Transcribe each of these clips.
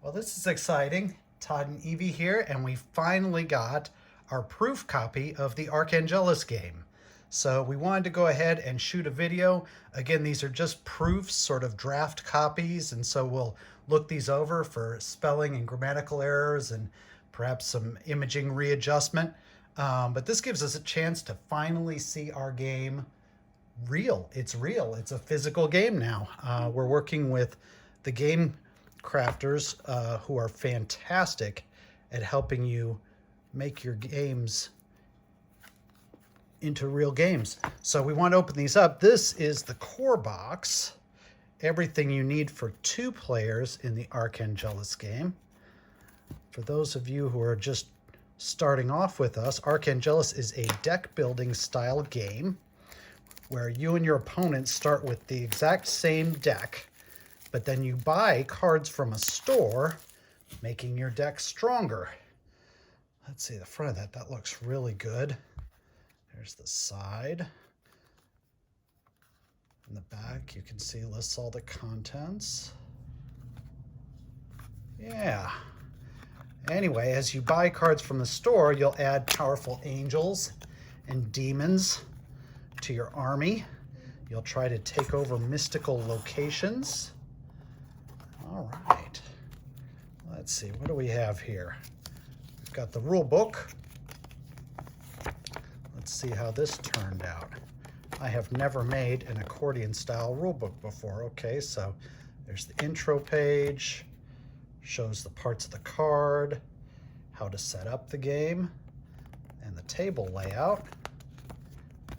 Well, this is exciting. Todd and Evie here, and we finally got our proof copy of the Archangelis game. So we wanted to go ahead and shoot a video. Again, these are just proofs, sort of draft copies, and so we'll look these over for spelling and grammatical errors and perhaps some imaging readjustment. But this gives us a chance to finally see our game real. It's real. It's a physical game now. We're working with the game crafters who are fantastic at helping you make your games into real games. So we want to open these up. This is the core box. Everything you need for 2 players in the Archangelis game. For those of you who are just starting off with us, Archangelis is a deck building style game where you and your opponent start with the exact same deck, but then you buy cards from a store, making your deck stronger. Let's see the front of that. That looks really good. There's the side. In the back, you can see lists all the contents. Yeah. Anyway, as you buy cards from the store, you'll add powerful angels and demons to your army. You'll try to take over mystical locations. All right. Let's see, what do we have here? We've got the rule book. Let's see how this turned out. I have never made an accordion style rule book before. Okay, so there's the intro page, shows the parts of the card, how to set up the game, and the table layout.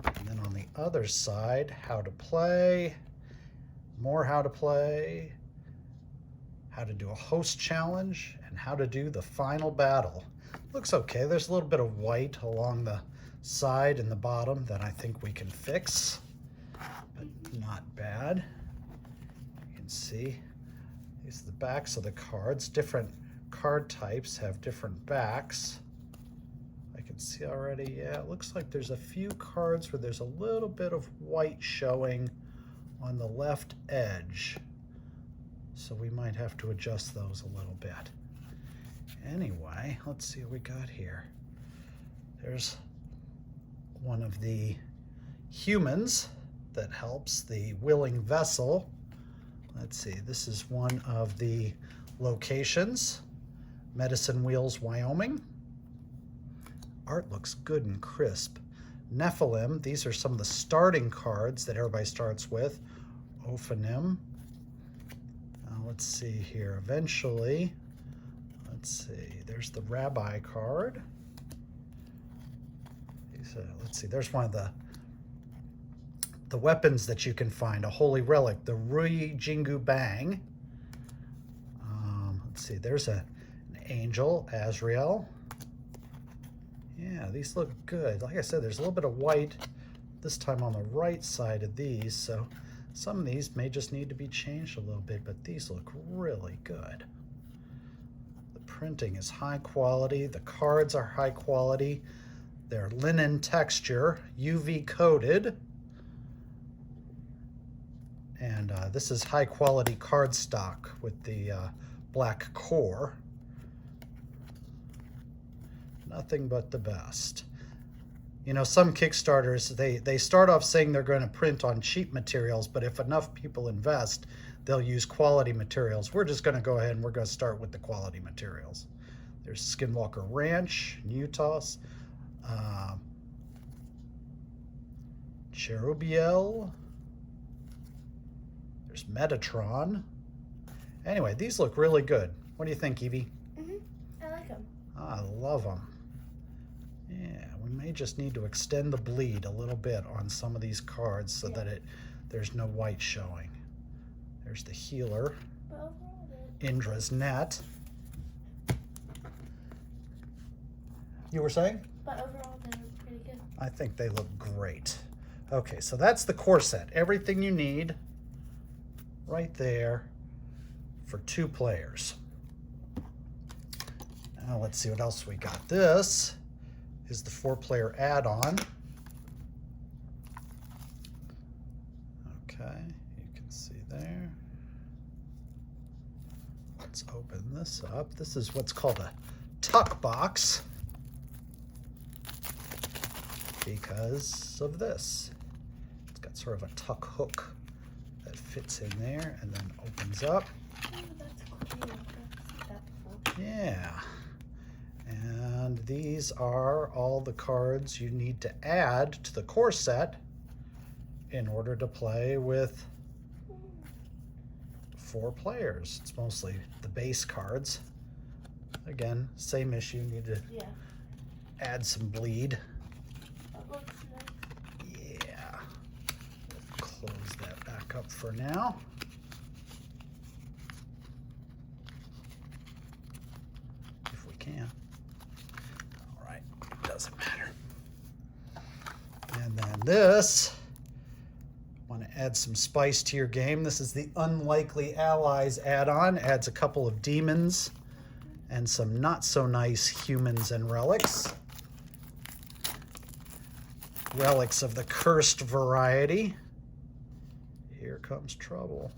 And then on the other side, how to play, more how to play, how to do a host challenge, and how to do the final battle. Looks okay. There's a little bit of white along the side and the bottom that I think we can fix, but not bad. You can see these are the backs of the cards. Different card types have different backs. I can see already, yeah, it looks like there's a few cards where there's a little bit of white showing on the left edge. So we might have to adjust those a little bit. Anyway, let's see what we got here. There's one of the humans that helps, the willing vessel. Let's see, this is one of the locations. Medicine Wheels, Wyoming. Art looks good and crisp. Nephilim, these are some of the starting cards that everybody starts with. Ophanim. Let's see here, eventually, let's see, there's the Rabbi card. Let's see, there's one of the weapons that you can find, a holy relic, the Rui Jingu Bang. Let's see, there's an angel, Azrael. Yeah, these look good. Like I said, there's a little bit of white this time on the right side of these, so some of these may just need to be changed a little bit, but these look really good. The printing is high quality. The cards are high quality. They're linen texture, UV coated. And this is high quality cardstock with the black core. Nothing but the best. You know, some Kickstarters, they start off saying they're going to print on cheap materials, but if enough people invest, they'll use quality materials. We're just going to go ahead and we're going to start with the quality materials. There's Skinwalker Ranch in Utah, Cherubiel. There's Metatron. Anyway, these look really good. What do you think, Evie? I like them. I love them. Yeah, we may just need to extend the bleed a little bit on some of these cards so that there's no white showing. There's the healer, Indra's net. You were saying? But overall, they're pretty good. I think they look great. Okay, so that's the core set. Everything you need right there for 2 players. Now let's see what else we got. This is the 4-player add-on. Okay, you can see there. Let's open this up. This is what's called a tuck box because of this. It's got sort of a tuck hook that fits in there and then opens up. Oh, that's cool. I've seen that before. Yeah. And these are all the cards you need to add to the core set in order to play with 4 players. It's mostly the base cards. Again, same issue, need to add some bleed. That looks nice. Yeah. We'll close that back up for now. If we can. All right, doesn't matter. And then this, want to add some spice to your game. This is the Unlikely Allies add-on. Adds a couple of demons and some not so nice humans and relics. Relics of the cursed variety. Here comes trouble.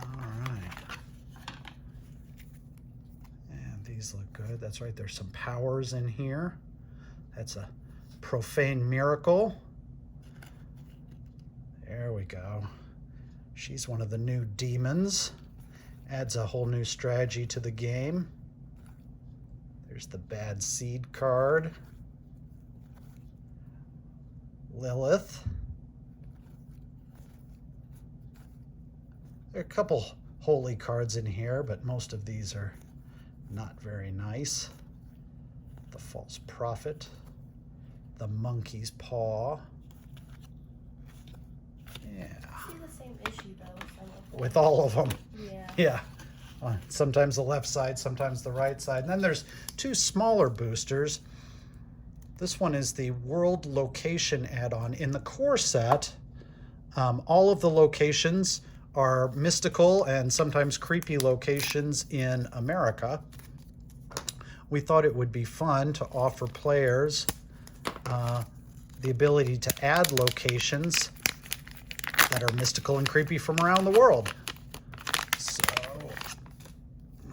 All right. And these look good. That's right, there's some powers in here. That's a profane miracle. There we go. She's one of the new demons. Adds a whole new strategy to the game. There's the bad seed card. Lilith. There are a couple holy cards in here, but most of these are not very nice. The false prophet. The monkey's paw. Yeah. I see the same issue though with some of them. With all of them. Yeah. Yeah. Sometimes the left side, sometimes the right side. And then there's 2 smaller boosters. This one is the World Location add-on. In the core set, all of the locations are mystical and sometimes creepy locations in America. We thought it would be fun to offer players the ability to add locations that are mystical and creepy from around the world. So,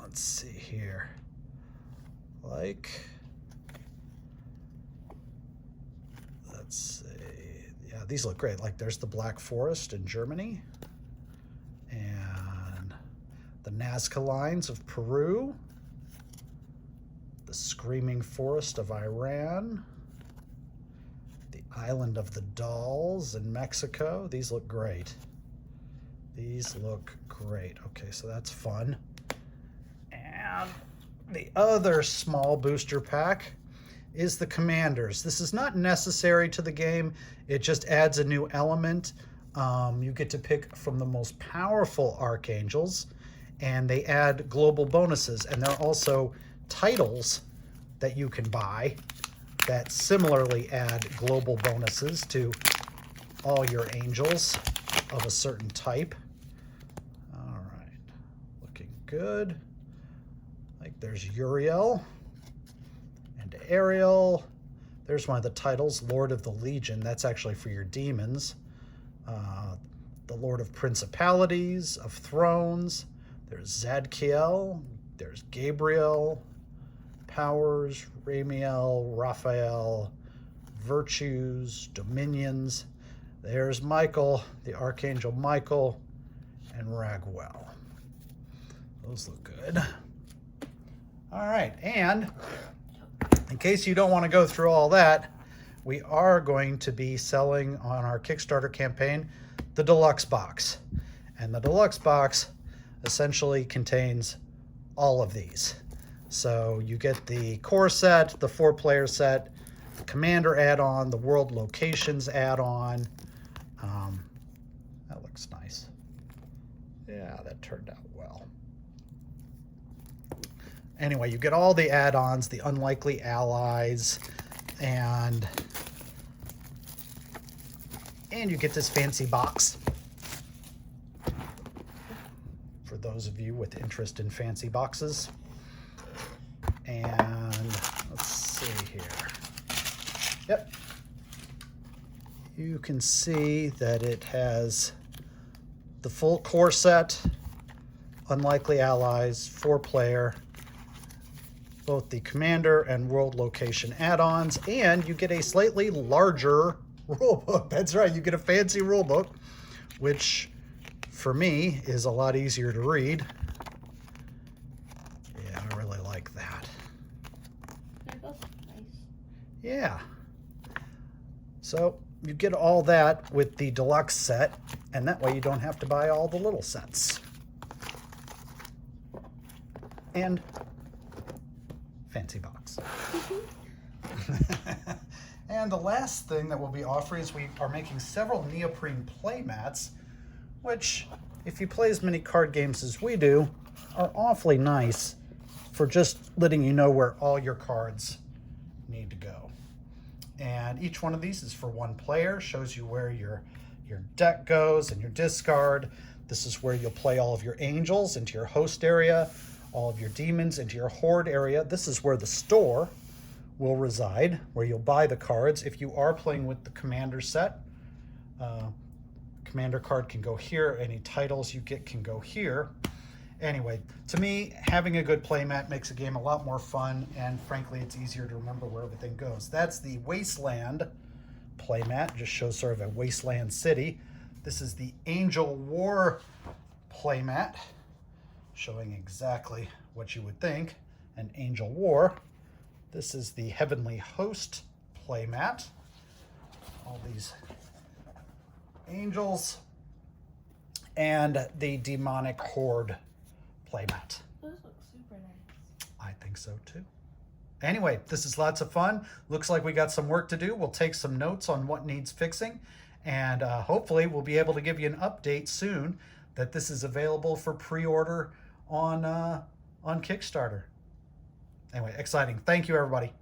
let's see here. Let's see. Yeah, these look great. Like there's the Black Forest in Germany and the Nazca Lines of Peru, the Screaming Forest of Iran, the Island of the Dolls in Mexico. These look great. These look great. Okay, so that's fun. And the other small booster pack is the Commanders. This is not necessary to the game. It just adds a new element. You get to pick from the most powerful Archangels, and they add global bonuses. And there are also titles that you can buy that similarly add global bonuses to all your angels of a certain type. All right, looking good. Like there's Uriel and Ariel. There's one of the titles, Lord of the Legion. That's actually for your demons. The Lord of Principalities, of Thrones. There's Zadkiel. There's Gabriel. Powers, Ramiel, Raphael, Virtues, Dominions. There's Michael, the Archangel Michael, and Raguel. Those look good. All right, and in case you don't want to go through all that, we are going to be selling on our Kickstarter campaign the deluxe box. And the deluxe box essentially contains all of these. So you get the core set, the 4-player set, the Commander add-on, the World Locations add-on. That looks nice. Yeah, that turned out well. Anyway, you get all the add-ons, the Unlikely Allies, and you get this fancy box. For those of you with interest in fancy boxes. And let's see here. Yep. you can see that it has the full core set, Unlikely Allies, 4-player, both the Commander and World Location add-ons, and you get a slightly larger rulebook. That's right, you get a fancy rulebook, which for me is a lot easier to read. Yeah, I really like that. They're both nice. Yeah. So you get all that with the deluxe set, and that way you don't have to buy all the little sets. And fancy box. And the last thing that we'll be offering is we are making several neoprene play mats, which, if you play as many card games as we do, are awfully nice for just letting you know where all your cards need to go. And each one of these is for one player, shows you where your deck goes and your discard. This is where you'll play all of your angels into your host area, all of your demons into your horde area. This is where the store will reside, where you'll buy the cards. If you are playing with the commander set, commander card can go here. Any titles you get can go here. Anyway, to me, having a good playmat makes a game a lot more fun, and frankly, it's easier to remember where everything goes. That's the Wasteland playmat, just shows sort of a wasteland city. This is the Angel War playmat, showing exactly what you would think, an Angel War. This is the Heavenly Host playmat. All these angels. And the Demonic Horde playmat. Those look super nice. I think so too. Anyway, this is lots of fun. Looks like we got some work to do. We'll take some notes on what needs fixing, and hopefully we'll be able to give you an update soon that this is available for pre-order on Kickstarter. Anyway, exciting. Thank you, everybody.